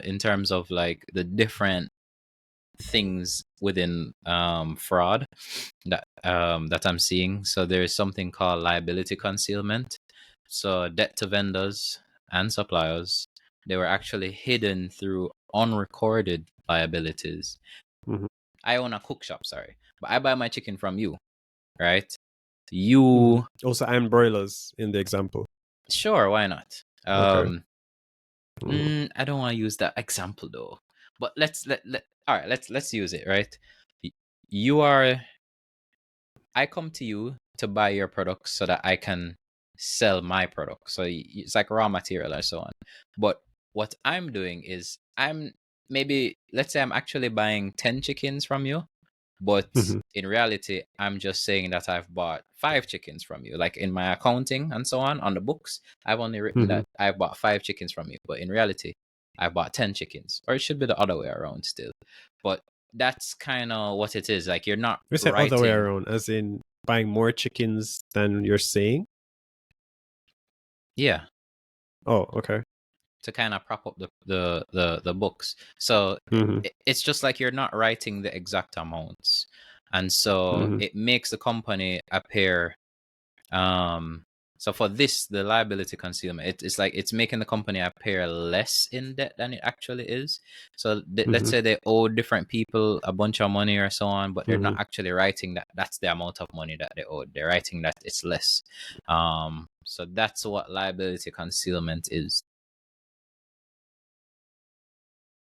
in terms of like the different things within fraud that I'm seeing. So there's something called liability concealment. So debt to vendors and suppliers, they were actually hidden through unrecorded liabilities. Mhm. I own a cook shop, sorry, but I buy my chicken from you, right? You Also, and broilers in the example. sure, why not? Okay. Mhm. I don't want to use that example though. But let all right, let's use it, right? You are I come to you to buy your products so that I can sell my product. So it's like raw material and so on. But what I'm doing is I'm maybe let's say I'm actually buying 10 chickens from you, but Mhm. in reality I'm just saying that I've bought 5 chickens from you. Like in my accounting and so on the books, I've only written Mhm. that I've bought 5 chickens from you, but in reality I bought 10 chickens. Or it should be the other way around still. But that's kind of what it is. Like you're not We say other way writing. around, as in buying more chickens than you're saying. Yeah, Oh, okay. to kind of prop up the books. So Mhm. it's just like you're not writing the exact amounts, and so Mhm. it makes the company appear. Um, so for this, the liability concealment, it's like it's making the company appear less in debt than it actually is. So let's Mhm. say they owe different people a bunch of money or so on, but they're not Mhm. actually writing that that's the amount of money that they owe. They're writing that it's less. So that's what liability concealment is.